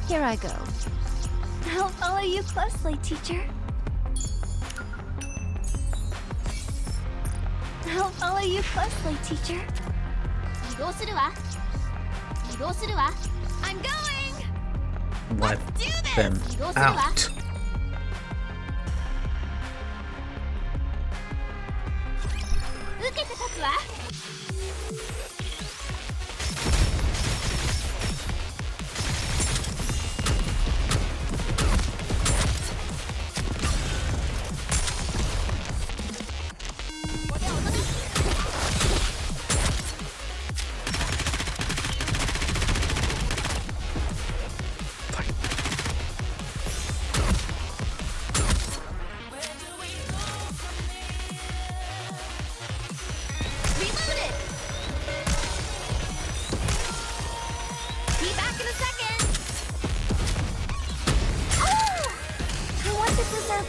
Here I go. I'll follow you closely, teacher. I'll follow you closely, teacher. 移動するわ。移動するわ。I'm going! Wipe them 移動するわ。 out. 受けて立つわ。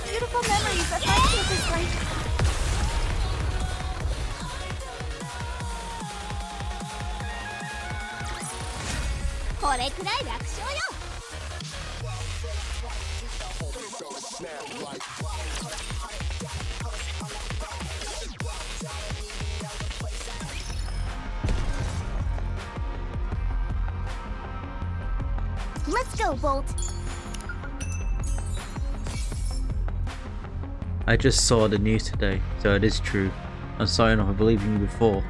Beautiful memories of my campus life. これくらい楽勝よ。Let's go, Bolt. I just saw the news today, so it is true. I'm sorry not for believing you before,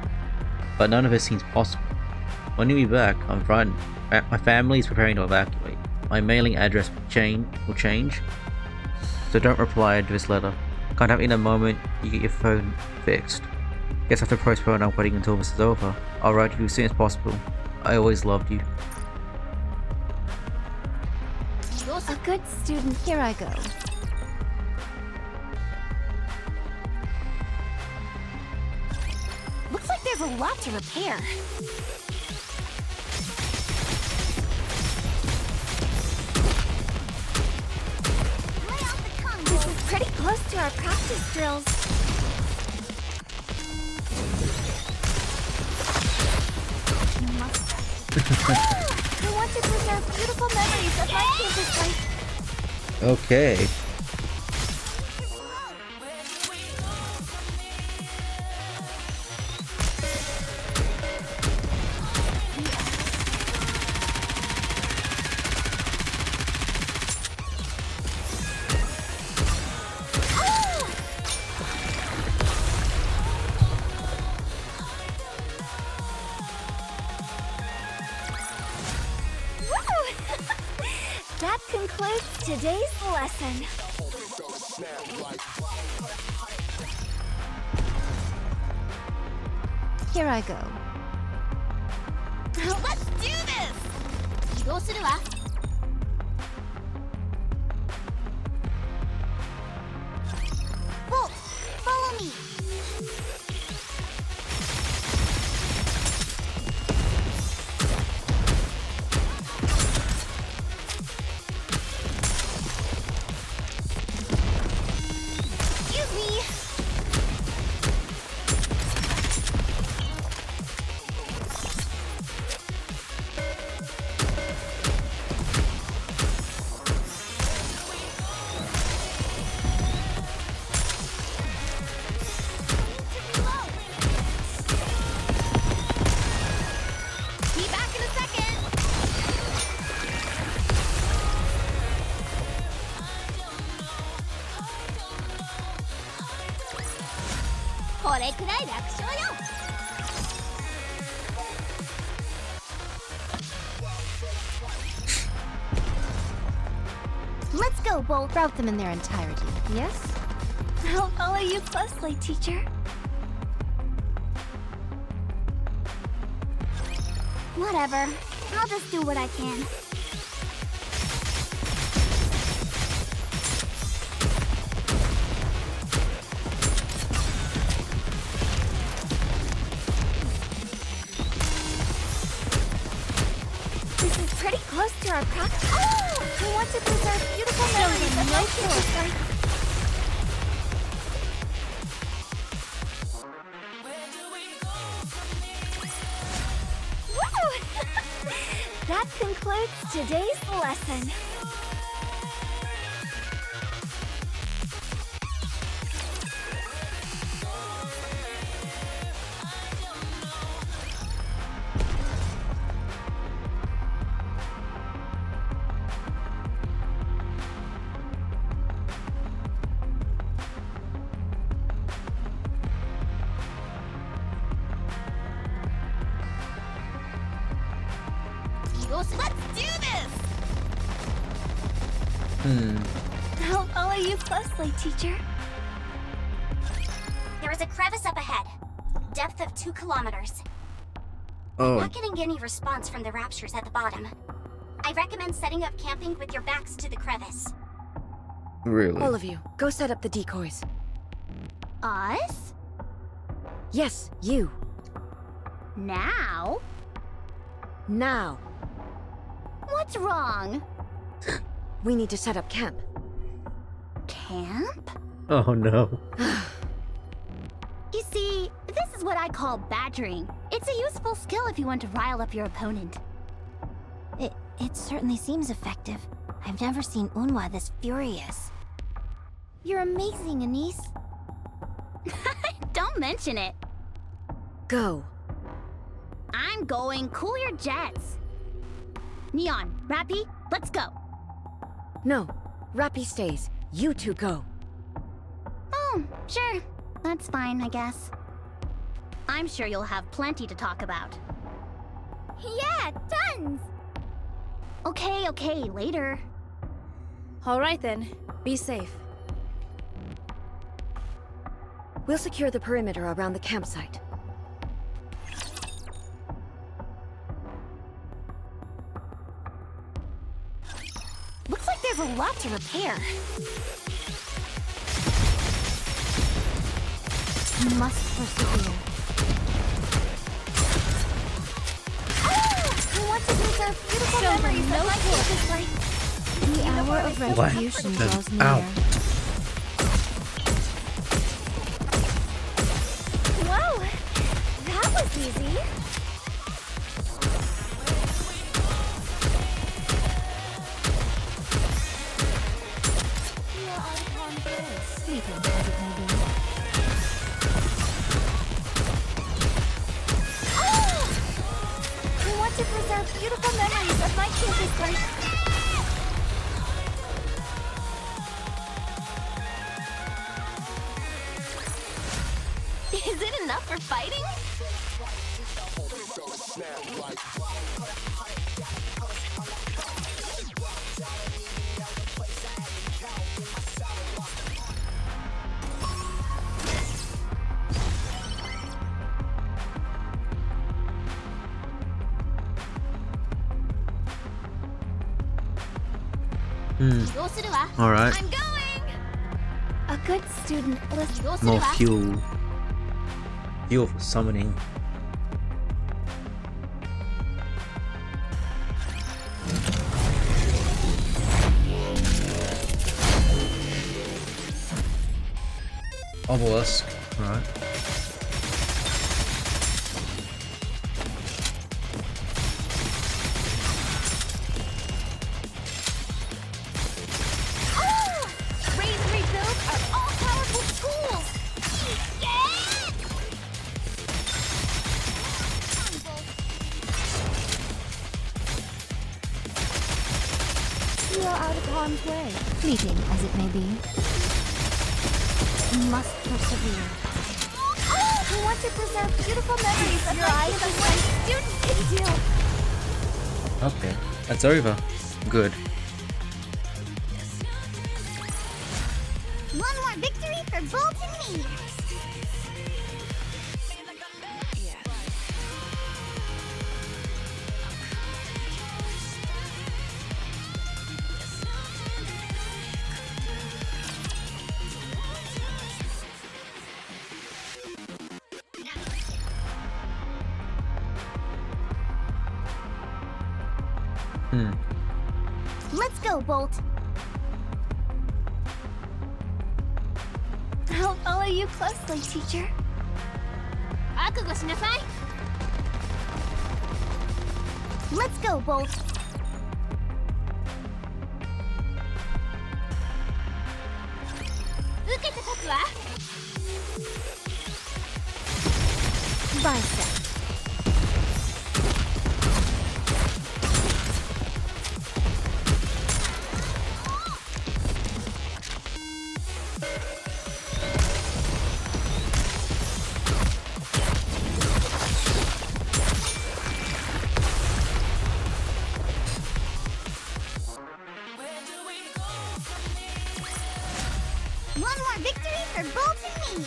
but none of it seems possible. When you be back, I'm frightened. My family is preparing to evacuate. My mailing address will change, so don't reply to this letter. Can't have it in a moment you get your phone fixed. Guess I have to postpone our wedding until this is over. I'll write to you as soon as possible. I always loved you. A good student. Here I go. Looks like there's a lot to repair. This is pretty close to our practice drills. I want to preserve beautiful memories of my campus life. Okay. That concludes today's lesson. Here I go. Let's do this! 移動するわ。Bolt, follow me. Excuse me. れくらい楽勝よ。Let's go, Wolf. Route them in their entirety, yes? I'll follow you closely, teacher. Whatever. I'll just do what I can. This is pretty close to our practice. Oh! We want to preserve beautiful memories of my kids. That concludes today's lesson. Let's do this! I'll follow you closely, teacher. There is a crevice up ahead. Depth of 2 kilometers. Oh, Not getting any response from the raptures at the bottom. I recommend setting up camping with your backs to the crevice. really? All of you, go set up the decoys. Us? Yes, you. Now? Now. What's wrong? We need to set up camp. Camp? Oh no. You see, this is what I call badgering. It's a useful skill if you want to rile up your opponent. It certainly seems effective. I've never seen Unwa this furious. You're amazing, Anise. Don't mention it. Go. I'm going. Cool your jets. Neon, Rappy, let's go. No, Rappy stays. You two go. Oh, sure. That's fine, I guess. I'm sure you'll have plenty to talk about. Yeah, tons! Okay, later. Alright then, be safe. We'll secure the perimeter around the campsite. Looks like there's a lot to repair. You must persevere. I want to preserve beautiful memories of my campus life. The hour of retribution draws near. Ow. Whoa! That was easy. Sleeping as it may be. I want to preserve beautiful memories of my campus life. Is it enough for fighting? Alright. I'm going! A good student listens. More fuel. Fuel for summoning. Obelisk. Right. Raise and rebuild are all-powerful schools! You are out of harm's way, fleeting as it may be. You must persevere. We want to preserve beautiful memories of your eyes of what students can do. Okay, that's over. Good. One more victory for Bolt and me. Let's go, Bolt. I'll follow you closely, teacher. Let's go, Bolt. Bicep. One more victory for Bolt and me.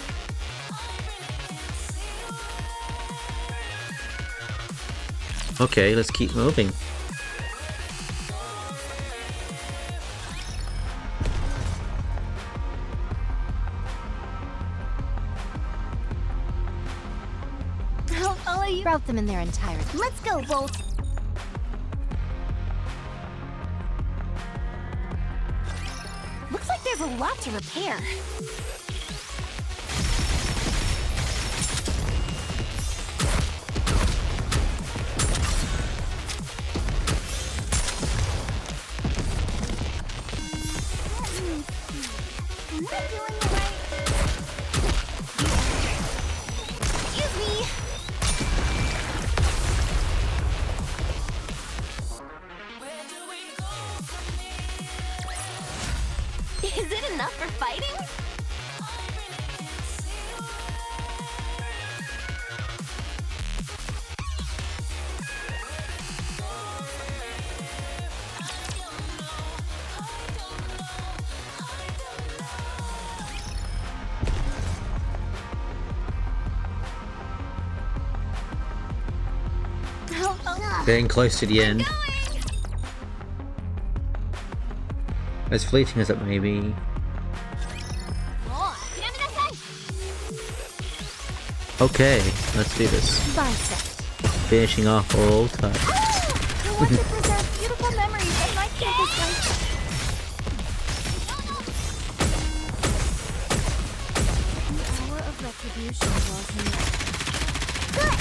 Okay, let's keep moving. I'll follow you. Route them in their entirety. Let's go, Bolt. Looks like there's a lot to repair. Am I doing it right? Excuse me. Is it enough for fighting? Getting close to the end. As fleeting as it may be. Okay, let's do this. Bicep. Finishing off all time. I want to preserve beautiful memories of my campus life. The hour of retribution draws near. Good.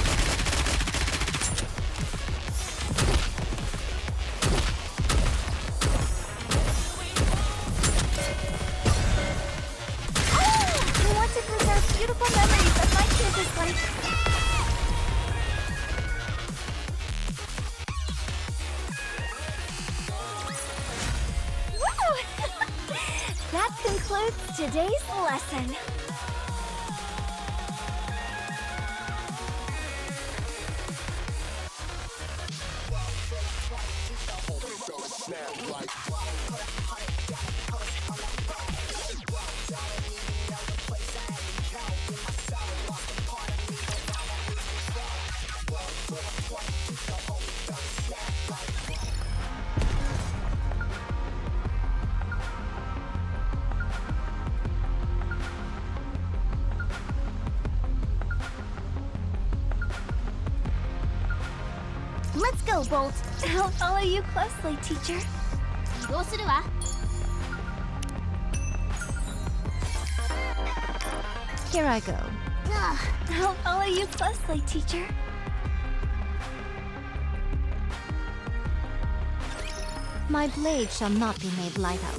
I want to preserve beautiful memories of my campus life. Woo! That concludes today's lesson. Let's go, Bolt. I'll follow you closely, teacher. Here I go. I'll follow you closely, teacher. My blade shall not be made light of.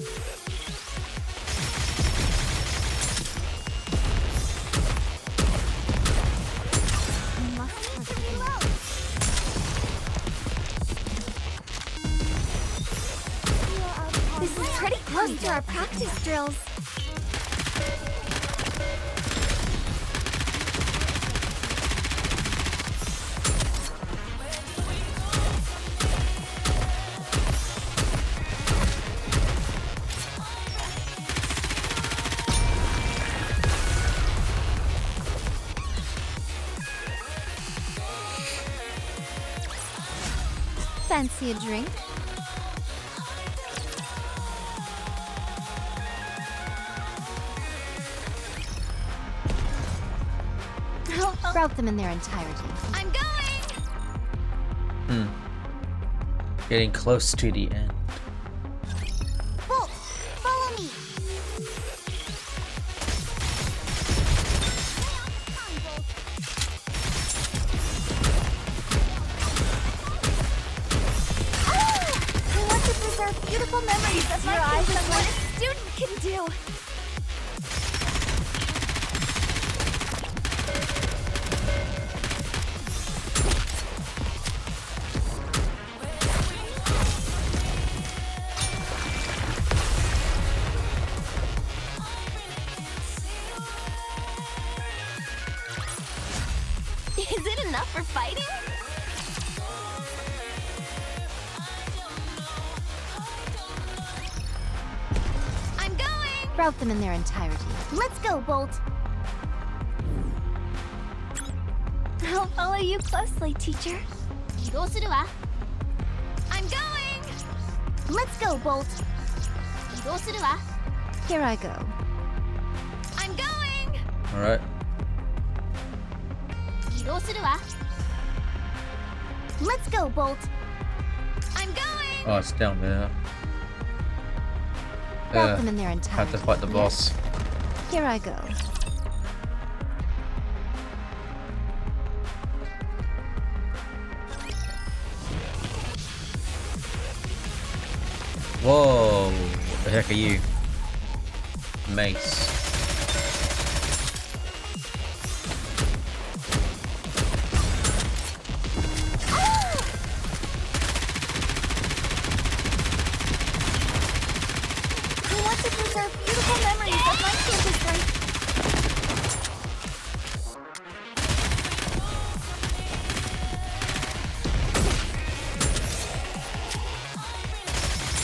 This is pretty close to our practice drills. Fancy a drink? Route them in their entirety. I'm going! Getting close to the end. Bolt, follow me! I want to preserve beautiful memories of my eyes on what a student can do. Is it enough for fighting? I'm going! Route them in their entirety. Let's go, Bolt! I'll follow you closely, teacher. 起動するわ I'm going! Let's go, Bolt! 起動するわ Here I go. I'm going! Alright. 起動するわ Let's go, Bolt! I'm going! Oh, it's down there. Route them in their Have entirety. to fight the boss. Here I go. Whoa! What the heck are you? Mace. I want to preserve beautiful memories of my campus life.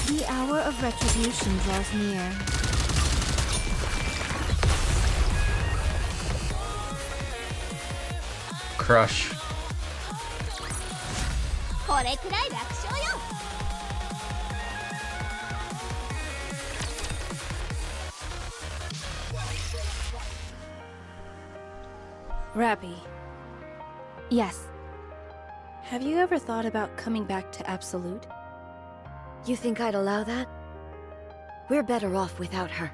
The hour of retribution draws near. Crush. これくらい楽勝よ Rappy, Yes. have you ever thought about coming back to Absolute? You think I'd allow that? We're better off without her.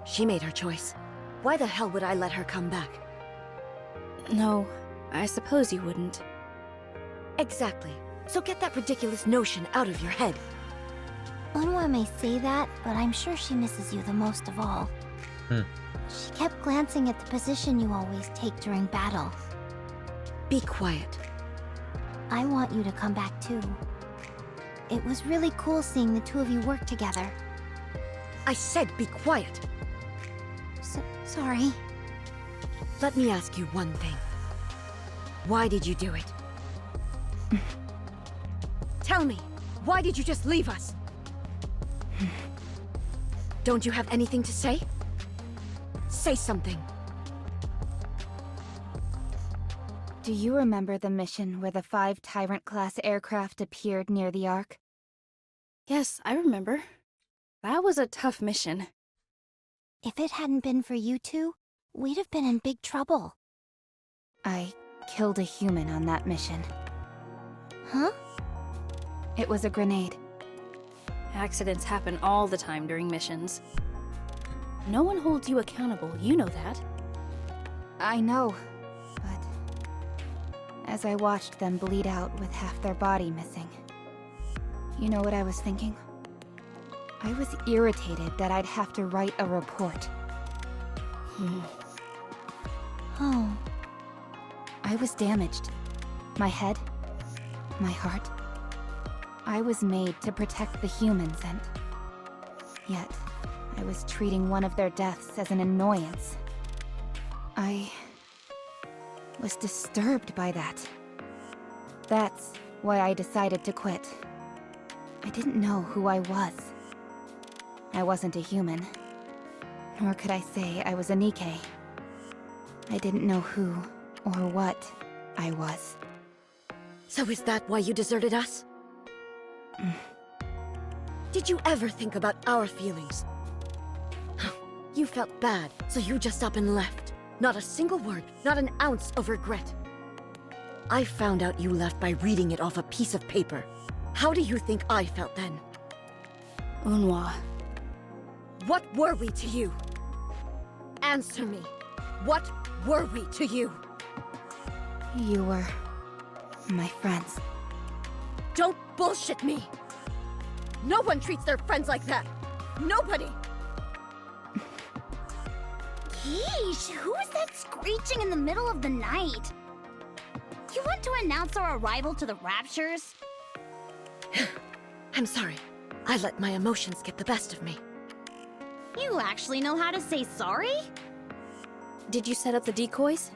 She made her choice. Why the hell would I let her come back? No, I suppose you wouldn't. Exactly. So get that ridiculous notion out of your head. Onwa may say that, but I'm sure she misses you the most of all. She kept glancing at the position you always take during battle. Be quiet. I want you to come back too. It was really cool seeing the two of you work together. I said be quiet. Sorry. Let me ask you one thing. Why did you do it? Tell me, why did you just leave us? Don't you have anything to say? Say something. Do you remember the mission where the 5 Tyrant-class aircraft appeared near the Ark? Yes, I remember. That was a tough mission. If it hadn't been for you two, we'd have been in big trouble. I killed a human on that mission. Huh? It was a grenade. Accidents happen all the time during missions. No one holds you accountable, you know that. I know, but as I watched them bleed out with half their body missing, you know what I was thinking? I was irritated that I'd have to write a report. Oh. I was damaged. My head, my heart. I was made to protect the humans, and yet I was treating one of their deaths as an annoyance. I was disturbed by that. That's why I decided to quit. I didn't know who I was. I wasn't a human. Nor could I say I was a Nikke. I didn't know who or what I was. So is that why you deserted us? Did you ever think about our feelings? You felt bad, so you just up and left. Not a single word, not an ounce of regret. I found out you left by reading it off a piece of paper. How do you think I felt then? Unwa. What were we to you? Answer me. What were we to you? You were my friends. Don't bullshit me! No one treats their friends like that! Nobody! Yeesh, who is that screeching in the middle of the night? You want to announce our arrival to the Raptures? I'm sorry. I let my emotions get the best of me. You actually know how to say sorry? Did you set up the decoys?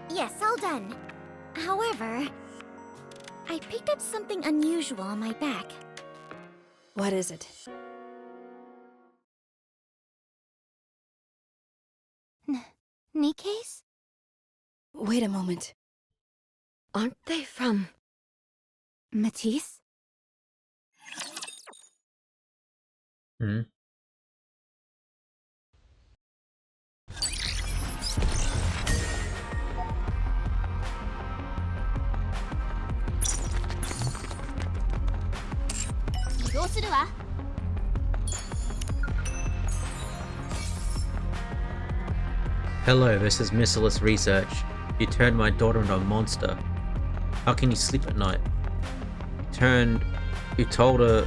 Yes, all done. However, I picked up something unusual on my back. What is it? Nikke's? Wait a moment. Aren't they from... Matisse? Hmm? Hello, this is Missilous Research. You turned my daughter into a monster. How can you sleep at night? You told her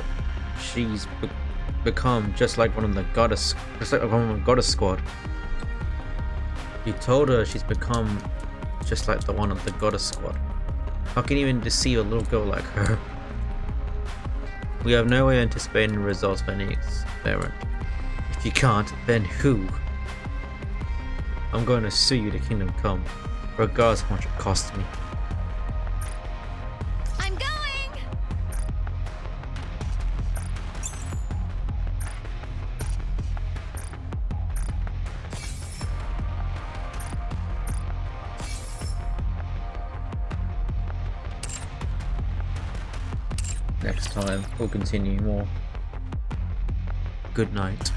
she's become just like one of the goddess squad. You told her she's become just like the one of the goddess squad. How can you even deceive a little girl like her? We have no way of anticipating the results of any experiment. If you can't, then who? I'm going to sue you to Kingdom Come, regardless of how much it costs me. I'm going! Next time, we'll continue more. Good night.